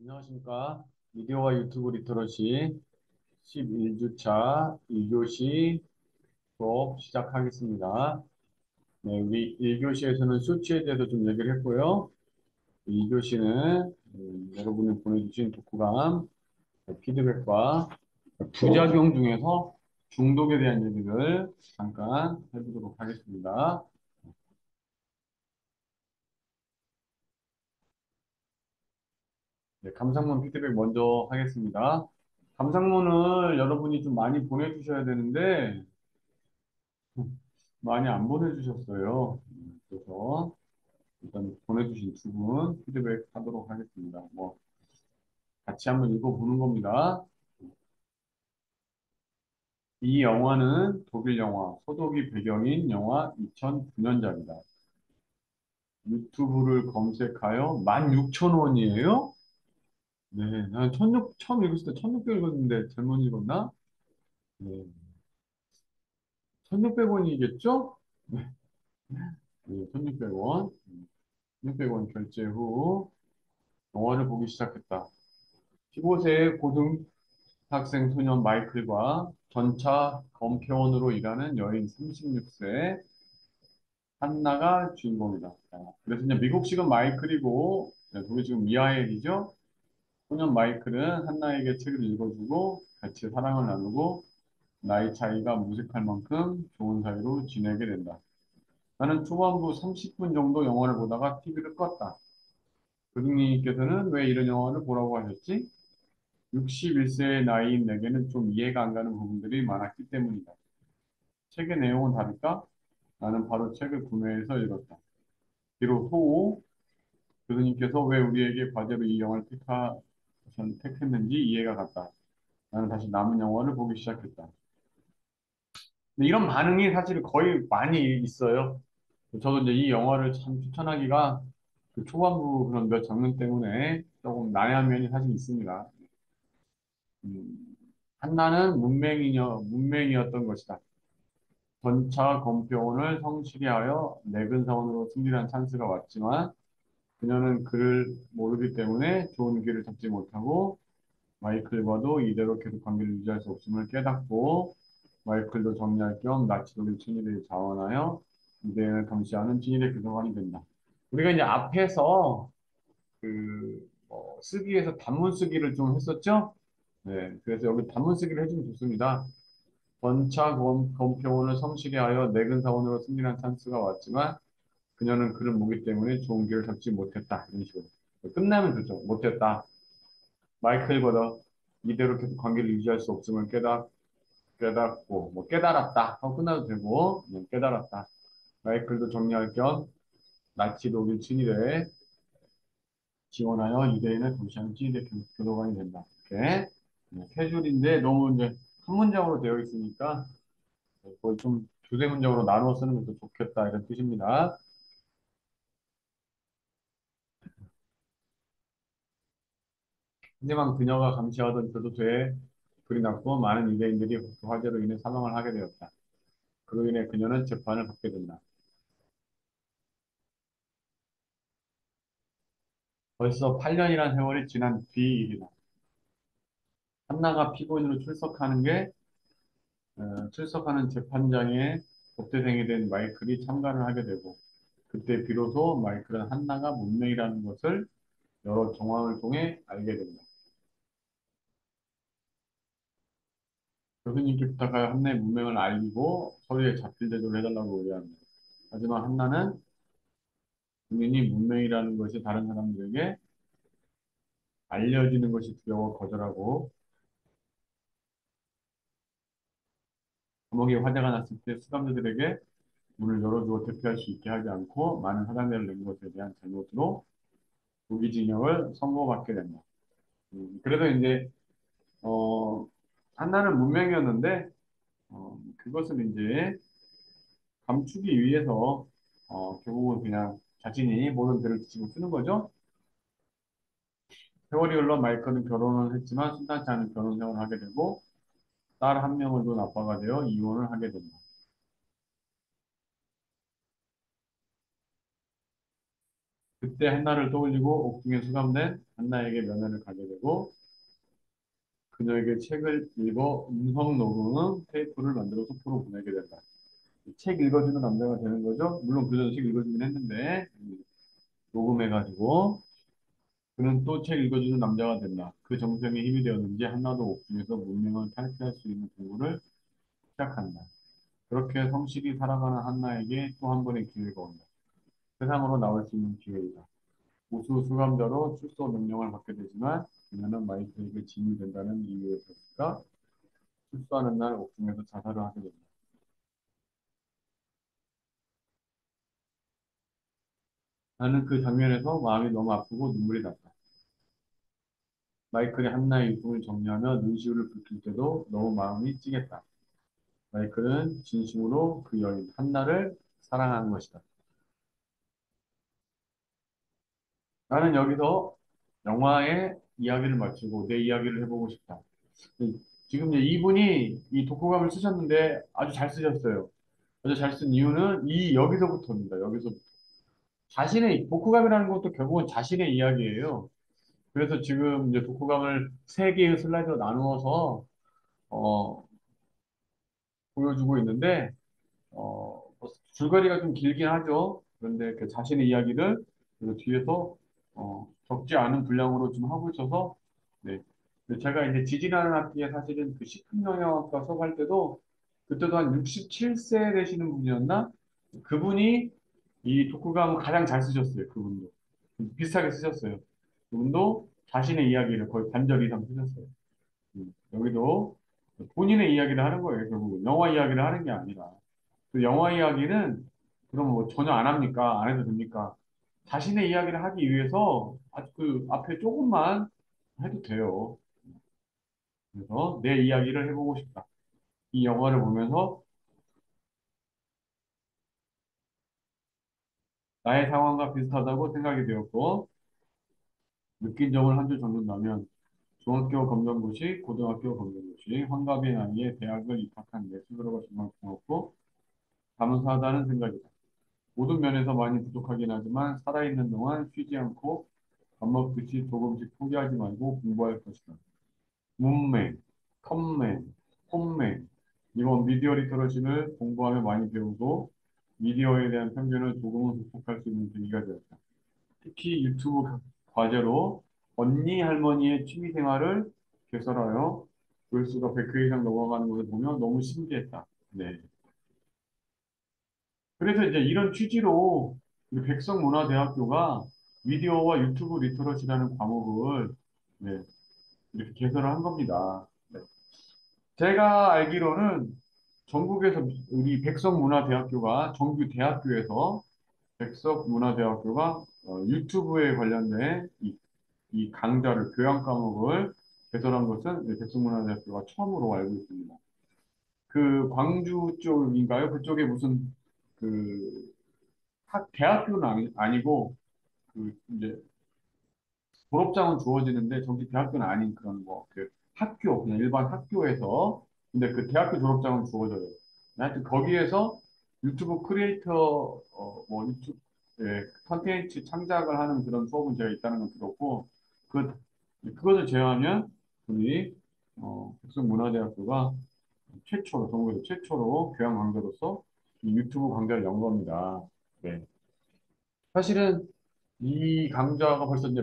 안녕하십니까. 미디어와 유튜브 리터러시 11주차 2교시 수업 시작하겠습니다. 네, 우리 1교시에서는 수치에 대해서 좀 얘기를 했고요. 2교시는 여러분이 보내주신 독후감, 피드백과 부작용 중에서 중독에 대한 얘기를 잠깐 해보도록 하겠습니다. 네, 감상문 피드백 먼저 하겠습니다. 감상문을 여러분이 좀 많이 보내주셔야 되는데, 많이 안 보내주셨어요. 그래서 일단 보내주신 두 분 피드백 하도록 하겠습니다. 뭐 같이 한번 읽어보는 겁니다. 이 영화는 독일 영화, 소독이 배경인 영화 2009년작이다. 유튜브를 검색하여 16,000원이에요? 네, 난 처음 읽었을 때 1,600 읽었는데 잘못 읽었나? 네, 1,600원이겠죠? 네, 1,600원. 1,600원 결제 후 영화를 보기 시작했다. 15세의 고등학생 소년 마이클과 전차 검표원으로 일하는 여인 36세 한나가 주인공이다. 그래서 이제 미국식은 마이클이고 독일식은 미하엘이죠. 소년 마이클은 한나에게 책을 읽어주고 같이 사랑을 나누고 나이 차이가 무색할 만큼 좋은 사이로 지내게 된다. 나는 초반부 30분 정도 영화를 보다가 TV를 껐다. 교수님께서는 왜 이런 영화를 보라고 하셨지? 61세의 나이인 내게는 좀 이해가 안 가는 부분들이 많았기 때문이다. 책의 내용은 다를까? 나는 바로 책을 구매해서 읽었다. 비록 후 교수님께서 왜 우리에게 과제로 이 영화를 택했는지 이해가 갔다. 나는 다시 남은 영화를 보기 시작했다. 근데 이런 반응이 사실 거의 많이 있어요. 저도 이제 이 영화를 참 추천하기가 그 초반부 그런 몇 장면 때문에 조금 난해한 면이 사실 있습니다. 음, 한나는 문맹이었던 것이다. 전차 검표원을 성실히 하여 내근 사원으로 승진한 찬스가 왔지만 그녀는 그를 모르기 때문에 좋은 기회를 잡지 못하고 마이클과도 이대로 계속 관계를 유지할 수 없음을 깨닫고 마이클도 정리할 겸 나치독일 친위를 자원하여 유대인을 감시하는 친위대 교도관이 된다. 우리가 이제 앞에서 쓰기에서 단문 쓰기를 좀 했었죠? 네, 그래서 여기 단문 쓰기를 해주면 좋습니다. 전차 검표원을 성실히 하여 내근 사원으로 승진한 찬스가 왔지만 그녀는 그를 모기 때문에 좋은 기회를 잡지 못했다. 이런 식으로. 끝나면 좋죠. 못했다. 마이클보다 이대로 계속 관계를 유지할 수 없음을 깨닫고, 뭐 깨달았다. 하고 끝나도 되고, 깨달았다. 마이클도 정리할 겸 나치 독일 친위대에 지원하여 유대인을 감시하는 친위대 교도관이 된다. 이렇게 세 줄인데 너무 이제 한 문장으로 되어 있으니까 거의 좀 두세 문장으로 나누어 쓰는 것도 좋겠다. 이런 뜻입니다. 하지만 그녀가 감시하던 교도소에 불이 났고 많은 유대인들이 그 화재로 인해 사망을 하게 되었다. 그로 인해 그녀는 재판을 받게 된다. 벌써 8년이란 세월이 지난 뒤 일이다. 한나가 피고인으로 출석하는 재판장에 법대생이 된 마이클이 참가를 하게 되고 그때 비로소 마이클은 한나가 문명이라는 것을 여러 정황을 통해 알게 된다. 교수님께 부탁하여 한나의 문명을 알리고 서류에 자필 제조를 해달라고 의뢰합니다. 하지만 한나는 본인이 문명이라는 것이 다른 사람들에게 알려지는 것이 두려워 거절하고 감옥에 화재가 났을 때 수감자들에게 문을 열어주어 대피할 수 있게 하지 않고 많은 화장대를 낸 것에 대한 잘못으로 무기징역을 선고받게 된다. 그래서 이제 어, 한나는 문명이었는데 그것을 이제 감추기 위해서 결국은 그냥 자신이 모든 죄를 지고 쓰는 거죠. 세월이 흘러 마이클은 결혼을 했지만 순탄치 않은 결혼 생활을 하게 되고 딸 한 명을 둔 아빠가 되어 이혼을 하게 된다. 그때 한나를 떠올리고 옥중에 수감된 한나에게 면회를 가게 되고 그녀에게 책을 읽어 음성 녹음 테이프를 만들어 속보로 보내게 된다. 책 읽어주는 남자가 되는 거죠. 물론 그 전에 책 읽어주긴 했는데 녹음해가지고 그는 또 책 읽어주는 남자가 된다. 그 정성에 힘이 되었는지 한나도 옥중에서 문명을 탈피할 수 있는 공부를 시작한다. 그렇게 성실히 살아가는 한나에게 또 한 번의 기회가 온다. 세상으로 나올 수 있는 기회이다. 우수 수감자로 출소 명령을 받게 되지만 그녀는 마이크에게 짐이 된다는 이유에서일까 출소하는 날 옥중에서 자살을 하게 된다. 나는 그 장면에서 마음이 너무 아프고 눈물이 났다. 마이클이 한나의 유품을 정리하며 눈시울을 붉힐 때도 너무 마음이 찌겠다. 마이클은 진심으로 그 여인 한나를 사랑하는 것이다. 나는 여기서 영화의 이야기를 마치고 내 이야기를 해보고 싶다. 지금 이제 이분이 이 독후감을 쓰셨는데 아주 잘 쓰셨어요. 아주 잘 쓴 이유는 이 여기서부터입니다. 여기서부터. 자신의 독후감이라는 것도 결국은 자신의 이야기예요. 그래서 지금 이제 독후감을 세 개의 슬라이드로 나누어서 어, 보여주고 있는데 뭐 줄거리가 좀 길긴 하죠. 그런데 그 자신의 이야기를 그 뒤에서 적지 않은 분량으로 좀 하고 있어서 네. 근데 제가 이제 지지나는 학기에 사실은 그 식품영양학과 수업할 때도 그때도 한 67세 되시는 분이었나? 그분이 이 독후감을 가장 잘 쓰셨어요. 그분도 비슷하게 쓰셨어요. 그분도 자신의 이야기를 거의 반절 이상 쓰셨어요. 여기도 본인의 이야기를 하는 거예요. 결국 영화 이야기를 하는 게 아니라. 그 영화 이야기는 그럼 뭐 전혀 안 합니까? 안 해도 됩니까? 자신의 이야기를 하기 위해서 아주 그 앞에 조금만 해도 돼요. 그래서 내 이야기를 해보고 싶다. 이 영화를 보면서 나의 상황과 비슷하다고 생각이 되었고 느낀 점을 한 줄 적는다면 중학교 검정고시, 고등학교 검정고시, 환갑의 나이에 대학을 입학한 내 스스로가 정말 고맙고 감사하다는 생각이다. 모든 면에서 많이 부족하긴 하지만 살아있는 동안 쉬지 않고 밥 먹듯이 조금씩 포기하지 말고 공부할 것이다. 문맹, 컴맹, 홈맹. 이번 미디어 리터러시를 공부하며 많이 배우고 미디어에 대한 편견을 조금은 극복할 수 있는 계기가 되었다. 특히 유튜브 과제로 언니 할머니의 취미 생활을 개설하여 조회수가 100회 이상 넘어가는 것을 보면 너무 신기했다. 네. 그래서 이제 이런 취지로 우리 백석문화대학교가 미디어와 유튜브 리터러시라는 과목을 네, 이렇게 개설을 한 겁니다. 네. 제가 알기로는 전국에서 우리 백석문화대학교가 정규 대학교에서 백석문화대학교가 유튜브에 관련된 이 강좌를 교양 과목을 개설한 것은 이제 백석문화대학교가 처음으로 알고 있습니다. 그 광주 쪽인가요? 그쪽에 무슨 그 대학교는 아니고 그 이제 졸업장은 주어지는데 정식 대학교는 아닌 그런 뭐 그 학교 그냥 일반 학교에서 근데 그 대학교 졸업장은 주어져요. 하여튼 거기에서 유튜브 크리에이터 뭐 유튜브 컨텐츠 창작을 하는 그런 수업은 제가 있다는 걸 들었고 그 그것을 제외하면 우리 백석문화대학교가 최초로 전국에서 최초로 교양 강좌로서 이 유튜브 강좌를 연 겁니다. 네. 사실은 이 강좌가 벌써 이제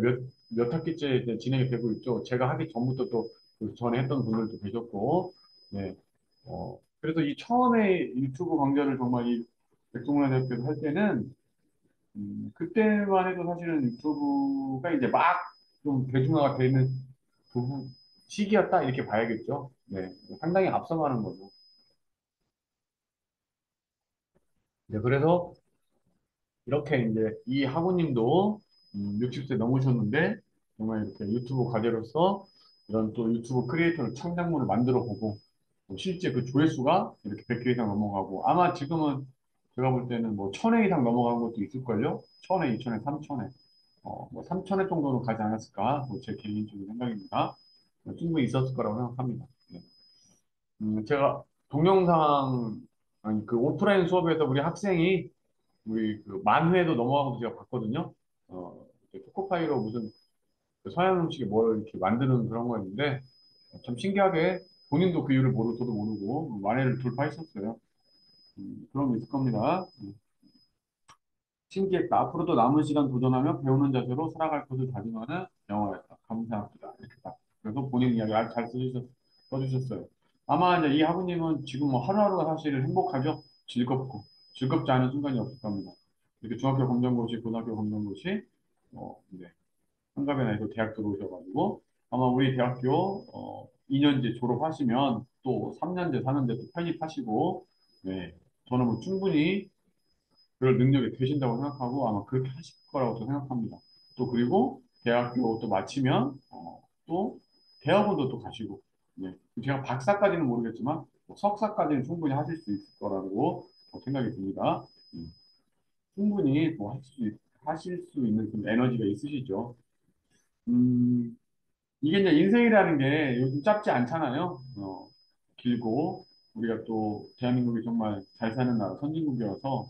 몇 학기째 이제 진행이 되고 있죠. 제가 하기 전부터 또그 전에 했던 분들도 계셨고, 네. 그래서 이 처음에 유튜브 강좌를 정말 이 백종원대학교에서 할 때는, 그때만 해도 사실은 유튜브가 이제 막 좀 대중화가 되는 부분, 시기였다, 이렇게 봐야겠죠. 네. 상당히 앞서가는 거죠. 네, 그래서 이렇게 이제 이 학우님도 60세 넘으셨는데 정말 이렇게 유튜브 과제로서 이런 또 유튜브 크리에이터를 창작물을 만들어 보고 또 실제 그 조회수가 이렇게 100개 이상 넘어가고 아마 지금은 제가 볼 때는 뭐 1000회 이상 넘어간 것도 있을걸요? 1000회, 2000회, 3000회. 뭐 3000회 정도는 가지 않았을까? 뭐제 개인적인 생각입니다. 충분히 있었을 거라고 생각합니다. 네. 제가 동영상, 아니 그 오프라인 수업에서 우리 학생이 우리 그 만회도 넘어간 거 제가 봤거든요. 초코파이로 무슨 그 서양 음식에 뭘 이렇게 만드는 그런 거였는데 참 신기하게 본인도 그 이유를 모르고 저도 모르고 만회를 돌파했었어요. 그런 게 있을 겁니다. 신기했다. 앞으로도 남은 시간 도전하며 배우는 자세로 살아갈 것을 다짐하는 영화였다. 감사합니다. 이렇게 딱. 그래서 본인 이야기 아주 잘 써주셨어요. 아마 이제 이 아버님은 지금 뭐 하루하루가 사실 행복하죠? 즐겁고. 즐겁지 않은 순간이 없을 겁니다. 이렇게 중학교 검정고시, 고등학교 검정고시, 네. 한갑에 나이도 대학 들어오셔가지고 아마 우리 대학교 2년제 졸업하시면 또 3년제, 4년제 또 편입하시고 네. 저는 뭐 충분히 그럴 능력이 되신다고 생각하고 아마 그렇게 하실 거라고 저 생각합니다. 또 그리고 대학교 또 마치면 또 대학원도 또 가시고 네. 제가 박사까지는 모르겠지만 뭐 석사까지는 충분히 하실 수 있을 거라고 생각이 듭니다. 충분히 뭐 하실 수 있는 그 에너지가 있으시죠. 음, 이게 이제 인생이라는 게 요즘 짧지 않잖아요. 길고 우리가 또 대한민국이 정말 잘 사는 나라 선진국이어서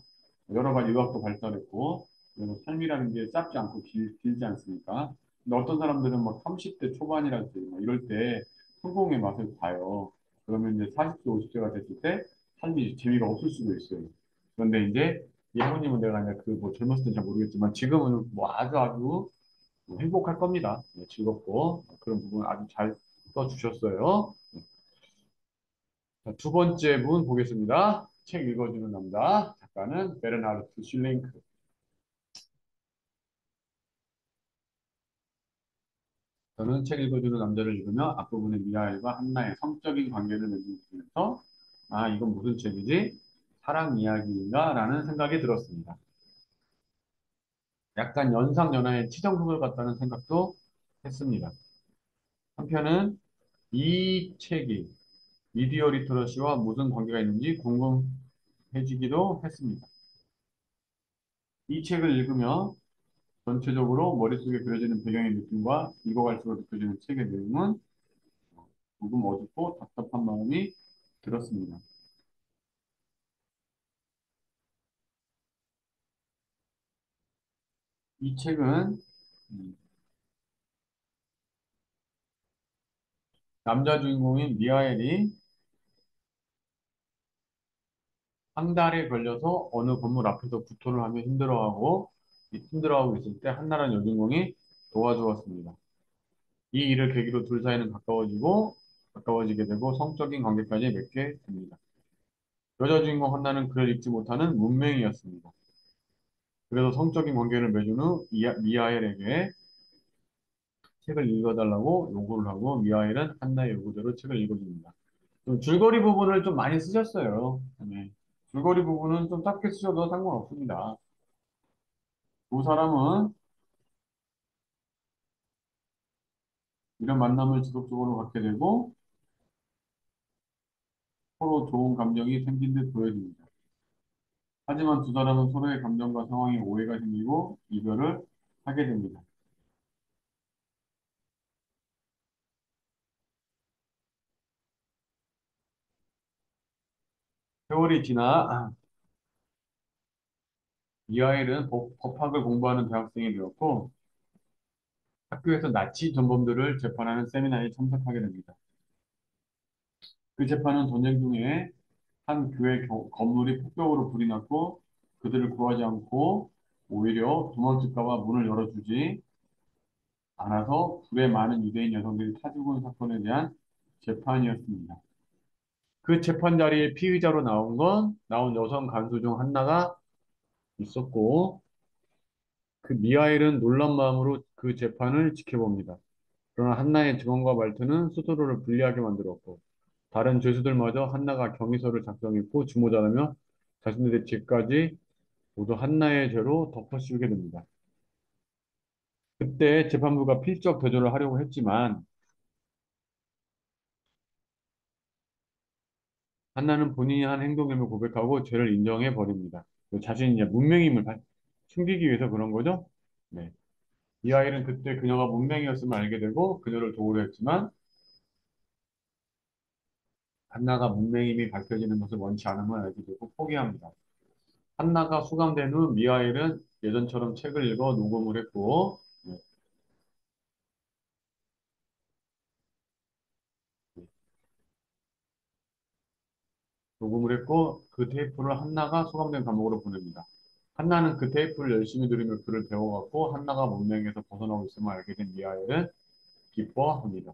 여러 가지 의학도 발달했고 그래서 삶이라는 게 짧지 않고 길지 않습니까? 근데 어떤 사람들은 막 30대 초반이라든지 막 이럴 때 성공의 맛을 봐요. 그러면 이제 40대, 50대가 됐을 때 삶이 재미가 없을 수도 있어요. 그런데 이제 이 할머님은 내가 이제 그 뭐 젊었을 때 잘 모르겠지만 지금은 뭐 아주 행복할 겁니다. 네, 즐겁고 그런 부분 아주 잘 써주셨어요. 자, 두 번째 분 보겠습니다. 책 읽어주는 남자 작가는 베르나르트 슐링크. 저는 책 읽어주는 남자를 읽으며 앞부분의 미하엘과 한나의 성적인 관계를 맺으면서 아 이건 무슨 책이지? 사랑 이야기인가? 라는 생각이 들었습니다. 약간 연상연하의 치정속을 같다는 생각도 했습니다. 한편은 이 책이 미디어 리터러시와 무슨 관계가 있는지 궁금해지기도 했습니다. 이 책을 읽으며 전체적으로 머릿속에 그려지는 배경의 느낌과 읽어갈수록 느껴지는 책의 내용은 조금 어둡고 답답한 마음이 들었습니다. 이 책은 음, 남자 주인공인 미하엘이 한 달에 걸려서 어느 건물 앞에서 구토를 하며 힘들어하고 있을 때 한나라는 여주인공이 도와주었습니다. 이 일을 계기로 둘 사이는 가까워지게 되고 성적인 관계까지 맺게 됩니다. 여자 주인공 한나는 그를 잊지 못하는 문맹이었습니다. 그래서 성적인 관계를 맺은 후 미하엘에게 책을 읽어달라고 요구를 하고 미하엘은 한나의 요구대로 책을 읽어줍니다. 좀 줄거리 부분을 좀 많이 쓰셨어요. 네. 줄거리 부분은 좀 짧게 쓰셔도 상관없습니다. 두 사람은 이런 만남을 지속적으로 갖게 되고 서로 좋은 감정이 생긴 듯 보여집니다. 하지만 두 사람은 서로의 감정과 상황에 오해가 생기고 이별을 하게 됩니다. 세월이 지나 이하엘은 법학을 공부하는 대학생이 되었고 학교에서 나치 전범들을 재판하는 세미나에 참석하게 됩니다. 그 재판은 전쟁 중에 한 교회 건물이 폭격으로 불이 났고 그들을 구하지 않고 오히려 도망칠까 봐 문을 열어주지 않아서 불에 많은 유대인 여성들이 타 죽은 사건에 대한 재판이었습니다. 그 재판 자리에 피의자로 나온 여성 간수 중 한나가 있었고 그 미하일은 놀란 마음으로 그 재판을 지켜봅니다. 그러나 한나의 증언과 말투는 스스로를 불리하게 만들었고 다른 죄수들마저 한나가 경위서를 작성했고 주모자라며 자신들의 죄까지 모두 한나의 죄로 덮어씌우게 됩니다. 그때 재판부가 필적 대조를 하려고 했지만 한나는 본인이 한 행동임을 고백하고 죄를 인정해 버립니다. 자신이 이제 문맹임을 숨기기 위해서 그런 거죠. 네. 이 아이는 그때 그녀가 문맹이었음을 알게 되고 그녀를 도우려 했지만 한나가 문맹임이 밝혀지는 것을 원치 않음을 알게 되고 포기합니다. 한나가 수감된 후 미하일은 예전처럼 책을 읽어 녹음을 했고, 네, 녹음을 했고, 그 테이프를 한나가 수감된 감옥으로 보냅니다. 한나는 그 테이프를 열심히 들으며 글을 배워갔고, 한나가 문명에서 벗어나고 있음을 알게 된 미하일은 기뻐합니다.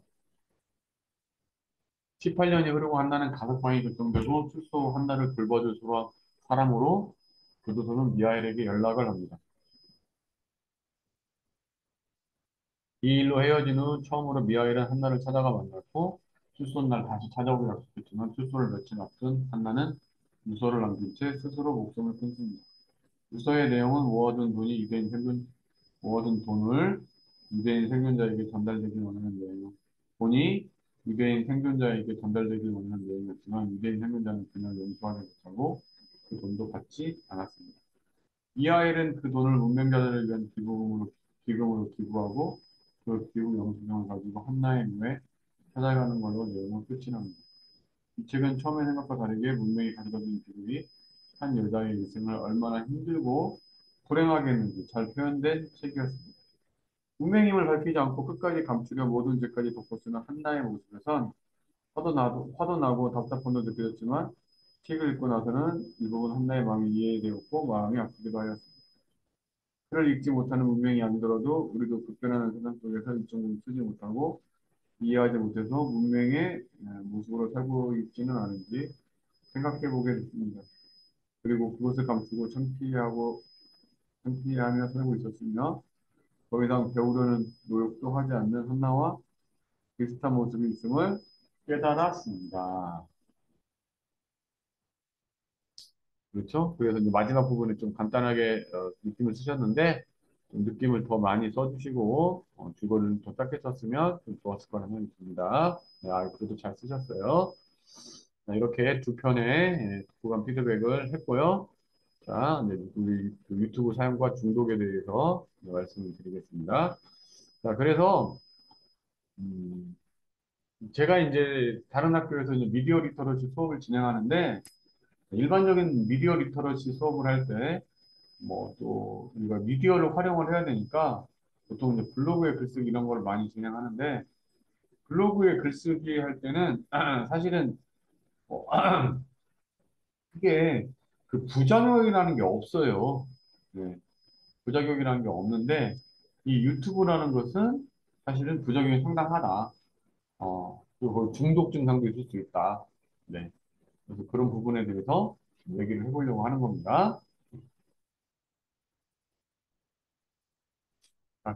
18년이 흐르고 한나는 가석방이 결정되고 출소 후 한나를 돌봐줄 사람으로 교도소는 미하일에게 연락을 합니다. 이 일로 헤어진 후 처음으로 미하일은 한나를 찾아가 만났고 출소 날 다시 찾아오기로 약속했지만 출소를 며칠 앞둔 한나는 유서를 남긴 채 스스로 목숨을 끊습니다. 유서의 내용은 모아둔 돈을 유대인 생존자에게 전달되길 원하는 내용. 돈이 유대인 생존자에게 전달되길 원하는 내용이었지만 유대인 생존자는 그냥 용서하지 못하고 그 돈도 받지 않았습니다. 이하일은 그 돈을 문명자들을 위한 기금으로 기부하고 그 기부 영수증을 가지고 한나의 묘에 찾아가는 걸로 내용을 끝이 납니다. 이 책은 처음의 생각과 다르게 문명이 가져다준 기록이 한 여자의 인생을 얼마나 힘들고 불행하게 했는지 잘 표현된 책이었습니다. 운명임을 밝히지 않고 끝까지 감추려 모든 죄까지 덮어쓰는 한나의 모습에선 화도 나고 답답함도 느껴졌지만 책을 읽고 나서는 이 부분 한나의 마음이 이해되었고 마음이 아프기도 하였습니다. 그를 읽지 못하는 문명이 아니더라도 우리도 급변하는 세상 속에서 일정을 쓰지 못하고 이해하지 못해서 문명의 모습으로 살고 있지는 않은지 생각해 보게 됐습니다. 그리고 그것을 감추고 창피하며 살고 있었으며 더 이상 배우려는 노력도 하지 않는 한나와 비슷한 모습이 있음을 깨달았습니다. 그렇죠? 그래서 이제 마지막 부분에 좀 간단하게 느낌을 쓰셨는데 좀 느낌을 더 많이 써주시고 주거를 더 짧게 썼으면 좀 좋았을 거라는 생각이 듭니다. 네, 그래도 잘 쓰셨어요. 자, 이렇게 두 편의 구간 피드백을 했고요. 자, 이제 우리 그 유튜브 사용과 중독에 대해서 말씀을 드리겠습니다. 자, 그래서 음, 제가 이제 다른 학교에서 이제 미디어 리터러시 수업을 진행하는데 일반적인 미디어 리터러시 수업을 할 때 뭐 또 우리가 미디어를 활용을 해야 되니까 보통 이제 블로그에 글쓰기 이런 걸 많이 진행하는데 블로그에 글쓰기 할 때는 사실은 뭐 크게 그 부작용이라는 게 없어요. 네, 부작용이라는 게 없는데 이 유튜브라는 것은 사실은 부작용이 상당하다. 그리고 중독 증상도 있을 수 있다. 네, 그래서 그런 부분에 대해서 얘기를 해보려고 하는 겁니다.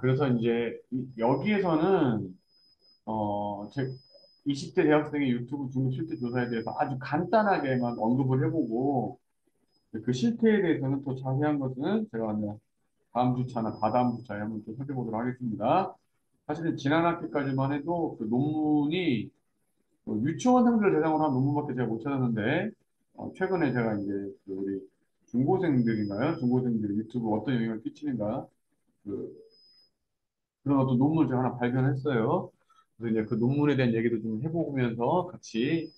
그래서 이제 여기에서는 제 20대 대학생의 유튜브 중독 실태 조사에 대해서 아주 간단하게만 언급을 해보고 그 실태에 대해서는 더 자세한 것은 제가 이제 다음 주차나 다다음 주차에 한번 또 살펴보도록 하겠습니다. 사실은 지난 학기까지만 해도 그 논문이 유치원생들을 대상으로 한 논문밖에 제가 못 찾았는데 최근에 제가 이제 그 우리 중고생들인가요? 중고생들이 유튜브 어떤 영향을 끼치는가 그, 그런 어떤 논문을 제가 하나 발견했어요. 그래서 이제 그 논문에 대한 얘기도 좀 해보면서 같이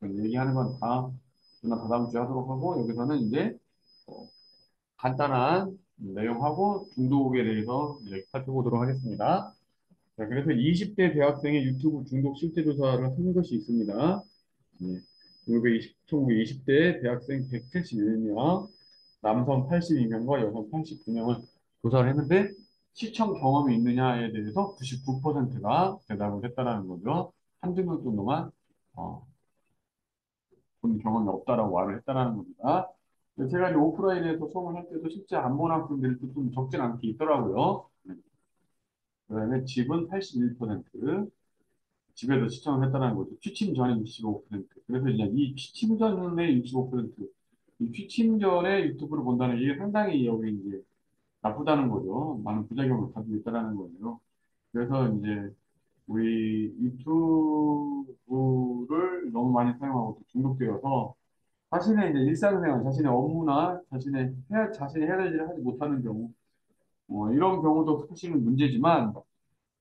얘기하는 건 다다음 주에 하도록 하고 여기서는 이제 어, 간단한 내용하고 중독에 대해서 이제 살펴보도록 하겠습니다. 자, 그래서 20대 대학생의 유튜브 중독 실태 조사를 한 것이 있습니다. 네. 1920대 대학생 171명, 남성 82명과 여성 89명을 조사를 했는데 시청 경험이 있느냐에 대해서 99%가 대답을 했다라는 거죠. 한두 명 정도만 어, 본 경험이 없다라고 말을 했다라는 겁니다. 제가 이제 오프라인에서 수업을 할 때도 실제 안 본 학생들이 좀 적진 않게 있더라고요. 그다음에 집은 81%, 집에서 시청을 했다는 거죠. 취침 전에 65%. 그래서 이제 이 취침 전에 65%, 이 취침 전에 유튜브를 본다는 게 상당히 여기 이제 나쁘다는 거죠. 많은 부작용을 가지고 있다는 거예요. 그래서 이제 우리 유튜브를 너무 많이 사용하고 또 중독되어서 자신의 이제 일상생활, 자신의 업무나 자신이 해야 될 일을 하지 못하는 경우, 이런 경우도 사실은 문제지만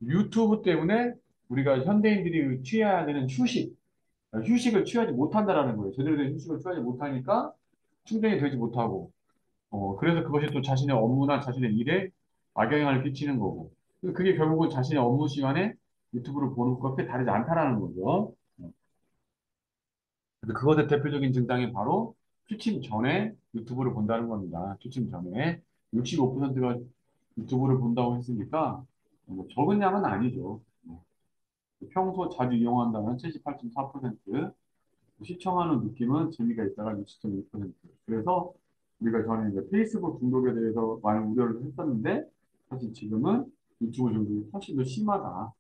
유튜브 때문에 우리가 현대인들이 취해야 되는 휴식을 취하지 못한다라는 거예요. 제대로 된 휴식을 취하지 못하니까 충전이 되지 못하고 그래서 그것이 또 자신의 업무나 자신의 일에 악영향을 끼치는 거고. 그게 결국은 자신의 업무 시간에 유튜브를 보는 것과 크게 다르지 않다라는 거죠. 그래서 그것의 대표적인 증상이 바로 취침 전에 유튜브를 본다는 겁니다. 취침 전에 65%가 유튜브를 본다고 했으니까 뭐 적은 양은 아니죠. 평소 자주 이용한다면 78.4%, 시청하는 느낌은 재미가 있다가 60.2%. 그래서 우리가 전에 이제 페이스북 중독에 대해서 많이 우려를 했었는데 사실 지금은 유튜브 중독이 훨씬 더 심하다.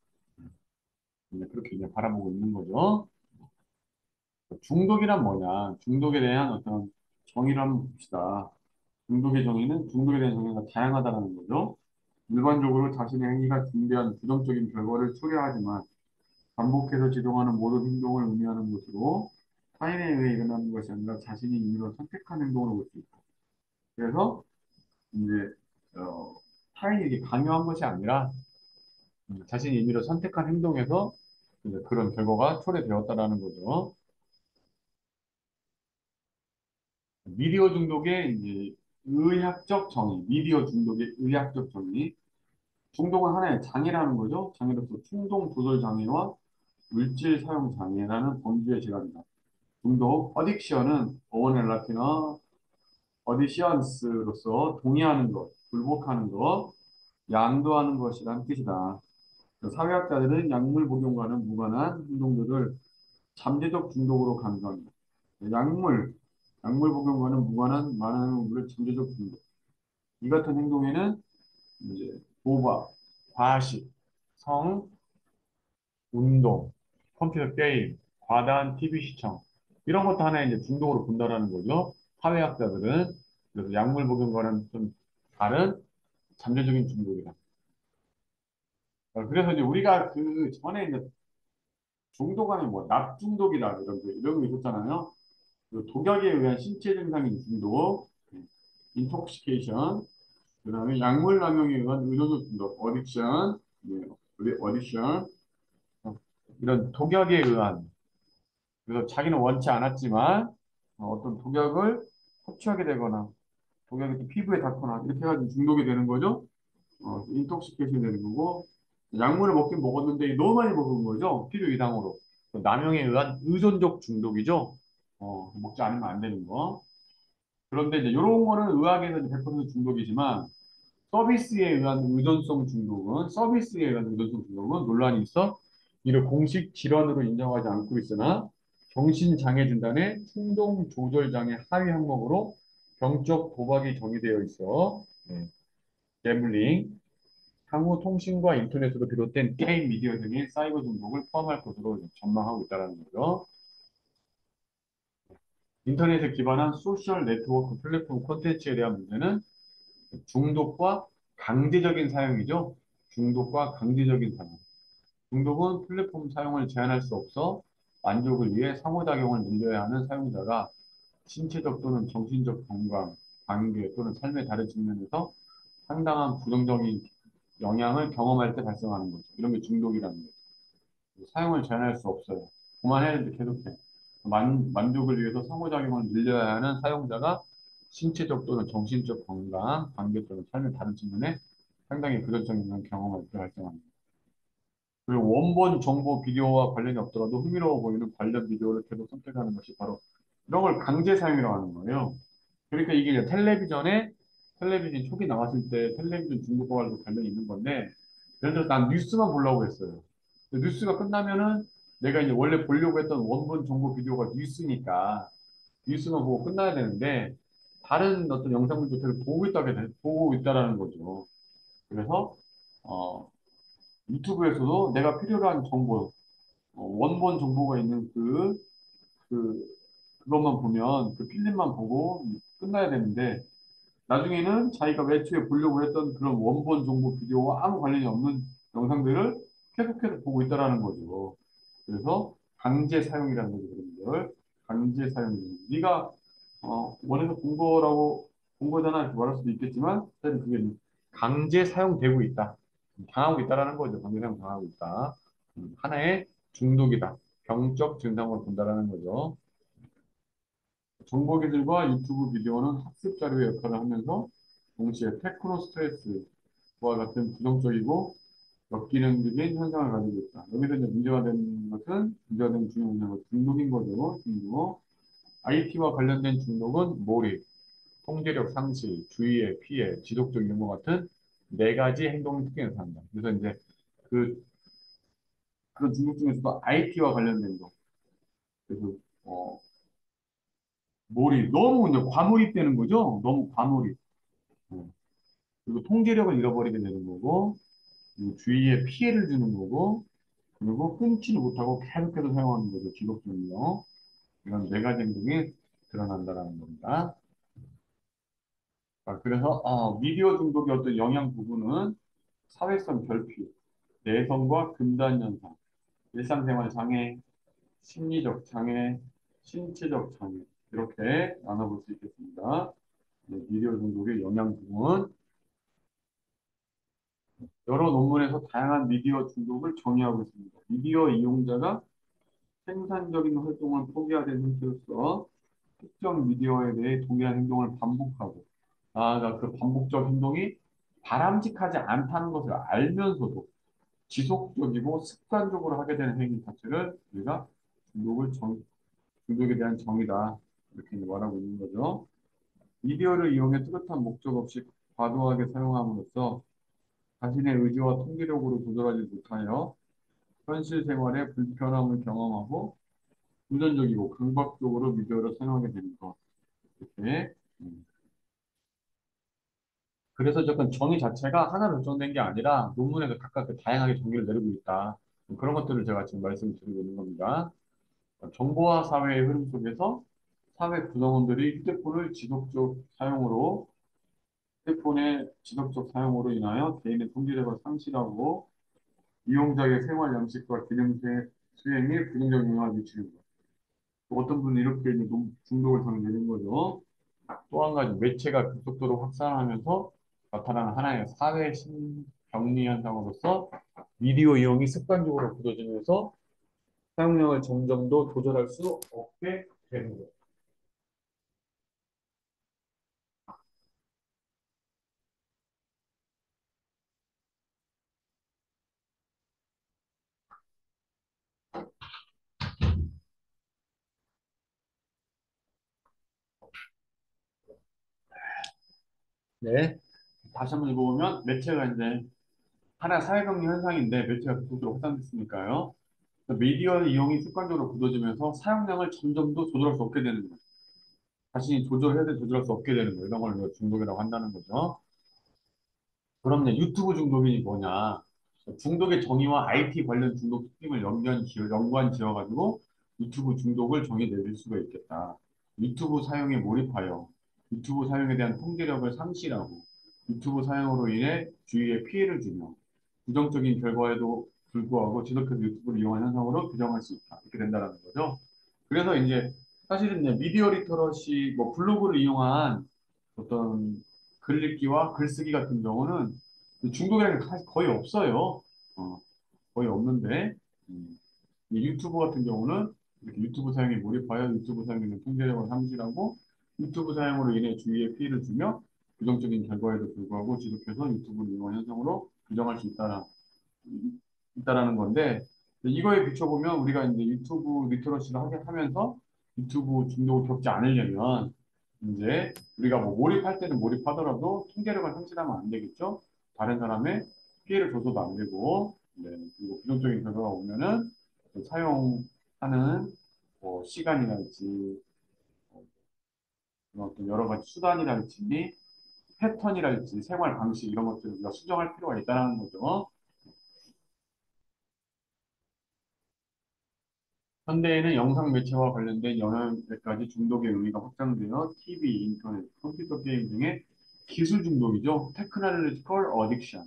이제 그렇게 이제 바라보고 있는 거죠. 중독이란 뭐냐? 중독에 대한 어떤 정의를 한번 봅시다. 중독에 대한 정의가 다양하다는 거죠. 일반적으로 자신의 행위가 중대한 부정적인 결과를 초래하지만 반복해서 지속하는 모든 행동을 의미하는 것으로 타인에 의해 일어나는 것이 아니라 자신이 임의로 선택한 행동으로 볼 수 있다. 그래서 이제 타인에게 강요한 것이 아니라 자신이 임의로 선택한 행동에서 이제 그런 결과가 초래되었다라는 거죠. 미디어 중독의 이제 의학적 정의, 미디어 중독의 의학적 정의. 중독은 하나의 장애라는 거죠. 장애로서 충동 조절 장애와 물질 사용 장애라는 범주의 제각이다. 중독, 어딕션은 어원의 라틴어 어디시언스로서 동의하는 것, 굴복하는 것, 양도하는 것이라는 뜻이다. 사회학자들은 약물 복용과는 무관한 행동들을 잠재적 중독으로 간주합니다. 약물, 약물 복용과는 무관한 많은 행동들을 잠재적 중독. 이 같은 행동에는 이제 도박, 과식, 성, 운동, 컴퓨터 게임, 과다한 TV 시청 이런 것도 하나의 이제 중독으로 본다라는 거죠. 사회학자들은 그래서 약물 복용과는 좀 다른 잠재적인 중독이다. 그래서 이제 우리가 그 전에 이제 중독 안에 뭐 납중독이다 이런 거 있었잖아요. 그 독약에 의한 신체 증상인 중독, 인톡시케이션, 그다음에 약물 남용에 의한 의존적 중독, 어딕션, 어딕션 이런 독약에 의한 그래서 자기는 원치 않았지만 어떤 독약을 섭취하게 되거나 독약이 또 피부에 닿거나 이렇게 해가지고 중독이 되는 거죠. 인톡시케이션이 되는 거고 약물을 먹긴 먹었는데 너무 많이 먹은 거죠. 필요 이상으로. 남용에 의한 의존적 중독이죠. 먹지 않으면 안 되는 거. 그런데 이제 이런 거는 의학에서 100% 중독이지만 서비스에 의한 의존성 중독은 논란이 있어 이를 공식 질환으로 인정하지 않고 있으나 정신장애 충동 조절 장애 하위 항목으로 병적 도박이 정의되어 있어. 네. gambling, 향후 통신과 인터넷으로 비롯된 게임 미디어 등의 사이버 중독을 포함할 것으로 전망하고 있다는 거죠. 인터넷에 기반한 소셜 네트워크 플랫폼 콘텐츠에 대한 문제는 중독과 강제적인 사용이죠. 중독과 강제적인 사용. 중독은 플랫폼 사용을 제한할 수 없어 만족을 위해 상호작용을 늘려야 하는 사용자가 신체적 또는 정신적 건강, 관계 또는 삶의 다른 측면에서 상당한 부정적인 영향을 경험할 때 발생하는 거죠. 이런 게 중독이라는 거죠. 사용을 제한할 수 없어요. 그만해야 되는데 계속해. 만족을 위해서 상호작용을 늘려야 하는 사용자가 신체적 또는 정신적 건강, 관계 또는 삶의 다른 측면에 상당히 부정적인 영향을 경험할 때 발생합니다. 그리고 원본 정보 비디오와 관련이 없더라도 흥미로워 보이는 관련 비디오를 계속 선택하는 것이 바로 이런 걸 강제 사용이라고 하는 거예요. 그러니까 이게 이제 텔레비전 초기 나왔을 때 텔레비전 중독과도 관련이 있는 건데 예를 들어서 난 뉴스만 보려고 했어요. 뉴스가 끝나면은 내가 이제 원래 보려고 했던 원본 정보 비디오가 뉴스니까 뉴스만 보고 끝나야 되는데 다른 어떤 영상들도 계속 보고 있다라는 거죠. 그래서 어, 유튜브에서도 내가 필요로 한 정보, 원본 정보가 있는 그, 그것만 보면, 그 필름만 보고 끝나야 되는데, 나중에는 자기가 애초에 보려고 했던 그런 원본 정보 비디오와 아무 관련이 없는 영상들을 계속해서 보고 있다라는 거죠. 그래서 강제 사용이라는 거죠, 그런 걸. 강제 사용. 네가 원해서 본 거잖아 이렇게 말할 수도 있겠지만, 사실 그게 강제 사용되고 있다. 당하고 있다라는 거죠. 강제 사용 당하고 있다. 하나의 중독이다. 병적 증상으로 본다라는 거죠. 정보기술과 유튜브 비디오는 학습 자료의 역할을 하면서 동시에 테크노 스트레스와 같은 부정적이고 역기능적인 현상을 가지고 있다. 여기서 이제 문제가 되는 것은 문제가 되는 중요한 문제는 중독인 거죠. 중독. IT와 관련된 중독은 몰입, 통제력 상실, 주의의 피해, 지속적 이런 것 같은 네 가지 행동 특징을 나타낸다. 그래서 이제 그 그런 중독 중에서도 IT와 관련된 거. 그래서 어, 몰입, 너무 이제 과몰입되는 거죠. 너무 과몰입. 어. 그리고 통제력을 잃어버리게 되는 거고, 그리고 주위에 피해를 주는 거고, 그리고 끊지를 못하고 계속해서 사용하는 거죠. 지속적으로. 이런 네 가지 행동이 드러난다라는 겁니다. 자, 그래서 미디어 중독의 어떤 영향 부분은 사회성 결핍, 내성과 금단 현상, 일상생활 장애, 심리적 장애, 신체적 장애 이렇게 나눠볼 수 있겠습니다. 네, 미디어 중독의 영향 부분 여러 논문에서 다양한 미디어 중독을 정의하고 있습니다. 미디어 이용자가 생산적인 활동을 포기하는 형태로서 특정 미디어에 대해 동일한 행동을 반복하고, 그러니까 그 반복적 행동이 바람직하지 않다는 것을 알면서도 지속적이고 습관적으로 하게 되는 행위 자체를 우리가 중독에 대한 정의다. 이렇게 말하고 있는 거죠. 미디어를 이용해 뚜렷한 목적 없이 과도하게 사용함으로써 자신의 의지와 통제력으로 조절하지 못하여 현실 생활에 불편함을 경험하고 금전적이고 강박적으로 미디어를 사용하게 되는 것. 이렇게. 그래서 조금 정의 자체가 하나로 결정된 게 아니라 논문에서 각각 그 다양하게 정의를 내리고 있다. 그런 것들을 제가 지금 말씀드리고 있는 겁니다. 정보화 사회의 흐름 속에서 사회 구성원들이 휴대폰의 지속적 사용으로 인하여 개인의 통제력을 상실하고 이용자의 생활 양식과 기능 수행에 부정적 영향을 미치는 것. 또 어떤 분은 이렇게 이제 중독을 당하는 거죠. 또 한 가지 매체가 급속도로 확산하면서 나타나는 하나의 사회 병리 현상으로서 미디어 이용이 습관적으로 굳어지면서 사용량을 점점 더 조절할 수 없게 되는 거예요. 네. 다시 한번 읽어보면 매체가 이제 하나의 사회병리 현상인데 매체가 급속도로 확산됐으니까요. 미디어 이용이 습관적으로 굳어지면서 사용량을 점점 더 조절할 수 없게 되는 거예요. 자신이 조절해야 돼 조절할 수 없게 되는 거예요. 이런 걸 우리가 중독이라고 한다는 거죠. 그럼 이제 유튜브 중독이 뭐냐? 중독의 정의와 IT 관련 중독 특징을 연관 지어가지고 유튜브 중독을 정의 내릴 수가 있겠다. 유튜브 사용에 몰입하여 유튜브 사용에 대한 통제력을 상실하고 유튜브 사용으로 인해 주위에 피해를 주며 부정적인 결과에도 불구하고 지속해서 유튜브를 이용하는 현상으로 규정할 수 있다. 이렇게 된다는 거죠. 그래서 이제 사실은 이제 미디어 리터러시, 뭐 블로그를 이용한 어떤 글 읽기와 글쓰기 같은 경우는 중독이라는 게 사실 거의 없어요. 어, 거의 없는데, 음, 이 유튜브 같은 경우는 이렇게 유튜브 사용에 몰입하여 유튜브 사용에 대한 통제력을 상실하고 유튜브 사용으로 인해 주위에 피해를 주며 부정적인 결과에도 불구하고 지속해서 유튜브를 이용한 현상으로 규정할 수 있다라는 건데, 이거에 비춰보면 우리가 이제 유튜브 리터러시를 하면서 유튜브 중독을 겪지 않으려면 이제 우리가 뭐 몰입할 때는 몰입하더라도 통제력을 상실하면 안 되겠죠. 다른 사람의 피해를 줘서도 안 되고, 네, 그리고 부정적인 결과가 오면은 그 사용하는 뭐 시간이랄지 그런 어떤 여러 가지 수단이랄지 패턴이랄지 생활 방식 이런 것들을 우리가 수정할 필요가 있다는 거죠. 현대에는 영상 매체와 관련된 여러 가지 중독의 의미가 확장되어 TV, 인터넷, 컴퓨터 게임 등의 기술 중독이죠. 테크놀로지컬 어딕션.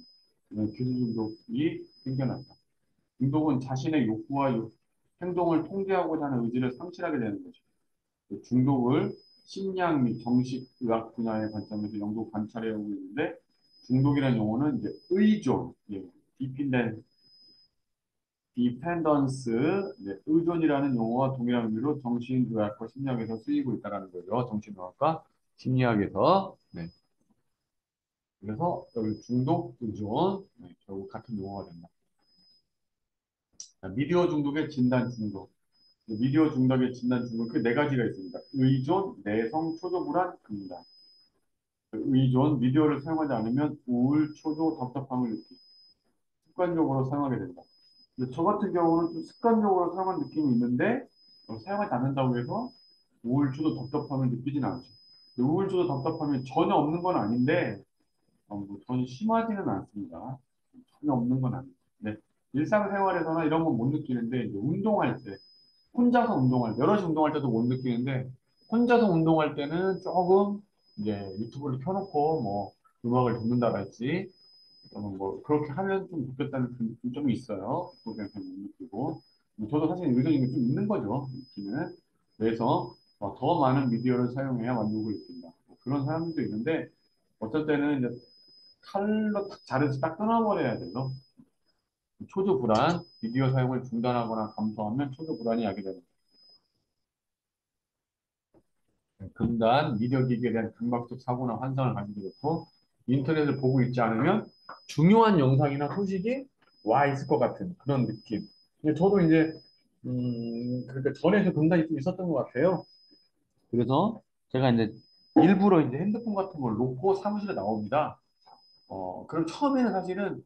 이런 기술 중독이 생겨난다. 중독은 자신의 욕구와 행동을 통제하고자 하는 의지를 상실하게 되는 거죠. 그 중독을 심리학 및 정신의학 분야의 관점에서 연구 관찰해 오고 있는데 중독이라는 용어는 이제 의존, 예, 디펜덴 dependence, 네, 의존이라는 용어와 동일한 의미로 정신의학과 심리학에서 쓰이고 있다는 거죠. 정신의학과 심리학에서. 네. 그래서 여기 중독, 의존, 네, 결국 같은 용어가 된다. 자, 미디어 중독의 진단 중독. 미디어 중독의 진단 중독, 그 네 가지가 있습니다. 의존, 내성, 초조, 불안, 금단. 의존, 미디어를 사용하지 않으면 우울, 초조, 답답함을 느끼고 습관적으로 사용하게 된다. 근데 저 같은 경우는 좀 습관적으로 사용한 느낌이 있는데 사용하지 않는다고 해서 우울, 초조, 답답함을 느끼진 않죠. 근데 우울, 초조, 답답함이 전혀 없는 건 아닌데 뭐 전혀 심하지는 않습니다. 전혀 없는 건 아니에요. 네. 일상생활에서나 이런 건 못 느끼는데 이제 운동할 때 혼자서 운동할 때, 여럿이 운동할 때도 못 느끼는데 혼자서 운동할 때는 조금 이제 유튜브를 켜놓고 뭐 음악을 듣는다랄지 뭐 그렇게 하면 좀 좋겠다는 그런 점이 있어요. 그거 그냥 못 느끼고 저도 사실 의존이 좀 있는 거죠. 느끼는. 그래서 더 많은 미디어를 사용해야 만족을 느낀다. 뭐 그런 사람들도 있는데 어쩔 때는 이제 칼로 탁 자르지 딱 끊어버려야 돼요. 초조 불안, 미디어 사용을 중단하거나 감소하면 초조 불안이 야기됩니다. 금단, 미디어 기기에 대한 감각적 사고나 환상을 가지게 됐고, 인터넷을 보고 있지 않으면 중요한 영상이나 소식이 와 있을 것 같은 그런 느낌. 근데 저도 이제, 그러니까 전에도 금단이 좀 있었던 것 같아요. 그래서 제가 이제 일부러 이제 핸드폰 같은 걸 놓고 사무실에 나옵니다. 그럼 처음에는 사실은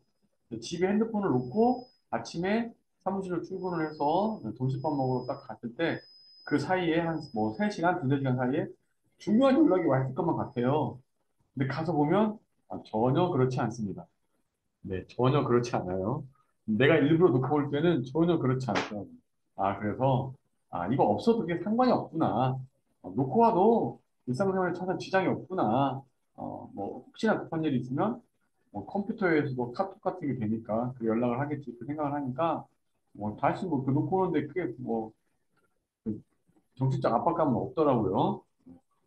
집에 핸드폰을 놓고 아침에 사무실을 출근을 해서 점심밥 먹으러 딱 갔을 때 그 사이에 한 뭐 3시간, 두세 시간 사이에 중요한 연락이 와 있을 것만 같아요. 근데 가서 보면 전혀 그렇지 않습니다. 네, 전혀 그렇지 않아요. 내가 일부러 놓고 올 때는 전혀 그렇지 않더라고요. 그래서 이거 없어도 그게 상관이 없구나. 놓고 와도 일상생활에 전혀 지장이 없구나. 뭐 혹시나 급한 일이 있으면 뭐 컴퓨터에서도 카톡 같은 게 되니까 그 연락을 하겠지 그 생각을 하니까 뭐 다시 뭐 그 놓고 오는데 크게 뭐 그 정신적 압박감은 없더라고요.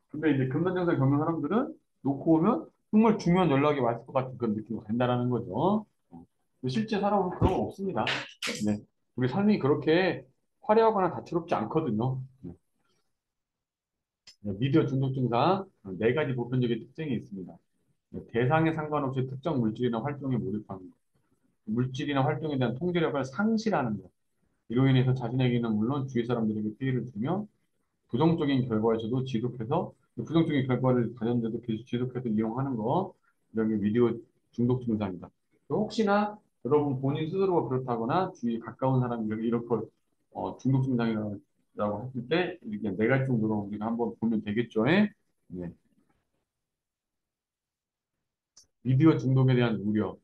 근데 이제 금단 증상 겪는 사람들은 놓고 오면 정말 중요한 연락이 왔을 것 같은 그런 느낌이 간다라는 거죠. 실제 살아보면 그런 거 없습니다. 네. 우리 삶이 그렇게 화려하거나 다채롭지 않거든요. 미디어 중독 증상 네 가지 보편적인 특징이 있습니다. 대상에 상관없이 특정 물질이나 활동에 몰입하는 것. 물질이나 활동에 대한 통제력을 상실하는 것. 이로 인해서 자신에게는 물론 주위 사람들에게 피해를 주며 부정적인 결과에서도 지속해서 부정적인 결과를 가졌는데도 계속 지속해서 이용하는 거 이런 게 미디어 중독 증상이다. 혹시나 여러분 본인 스스로가 그렇다거나 주위에 가까운 사람들이 이렇게 중독 증상이라고 했을 때 이렇게 네 가지 정도로 우리가 한번 보면 되겠죠. 예? 네. 미디어 중독에 대한 우려.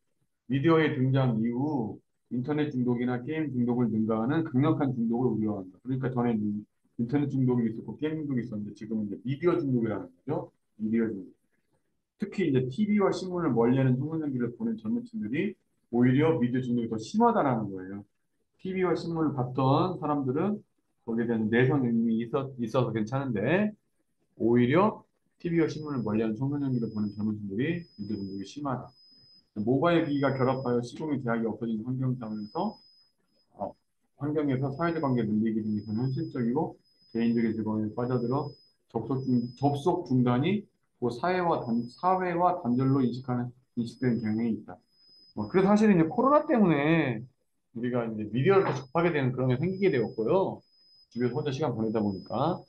미디어의 등장 이후 인터넷 중독이나 게임 중독을 능가하는 강력한 중독을 우려한다. 그러니까 전에 인터넷 중독이 있었고 게임 중독이 있었는데 지금은 이제 미디어 중독이라는 거죠. 미디어 중독. 특히 이제 TV와 신문을 멀리하는 청소년기를 보낸 젊은 층들이 오히려 미디어 중독이 더 심하다라는 거예요. TV와 신문을 봤던 사람들은 거기에 대한 내성이 이미 있어서 괜찮은데 오히려 TV와 신문을 멀리하는 청소년기를 보낸 젊은 층들이 미디어 중독이 심하다. 모바일 기기가 결합하여 시공의 제약이 없어진 환경상에서 환경에서 사회적 관계 늘리기 등에서 현실적이고 개인적인 즐거움에 빠져들어 접속 중단이 그 사회와 단절로 인식되는 경향이 있다. 그래서 사실은 이제 코로나 때문에 우리가 이제 미디어를 더 접하게 되는 그런 게 생기게 되었고요. 집에서 혼자 시간 보내다 보니까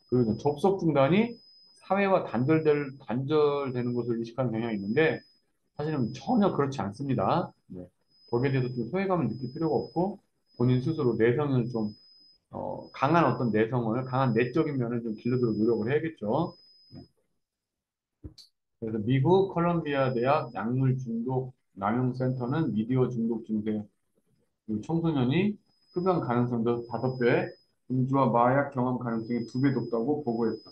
그 접속 중단이 사회와 단절되는 것을 인식하는 경향이 있는데 사실은 전혀 그렇지 않습니다. 네. 거기에 대해서 좀 소외감을 느낄 필요가 없고 본인 스스로 내성을 좀 강한 어떤 내성을 강한 내적인 면을 좀 길러도록 노력을 해야겠죠. 네. 그래서 미국 컬럼비아 대학 약물 중독 남용 센터는 미디어 중독 증세 그 청소년이 흡연 가능성도 5배, 음주와 마약 경험 가능성이 2배 높다고 보고했다.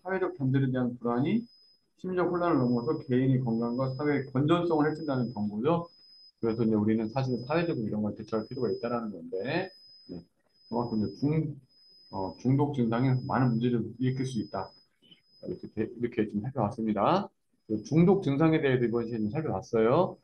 사회적 단절에 대한 불안이 심리적 혼란을 넘어서 개인의 건강과 사회의 건전성을 해친다는 정보죠. 그래서 이제 우리는 사실 사회적으로 이런 걸 대처할 필요가 있다는 건데, 네. 그만큼 이제 중독 증상이 많은 문제를 일으킬 수 있다. 이렇게 좀 살펴봤습니다. 그 중독 증상에 대해서 이번 시간에 좀 살펴봤어요.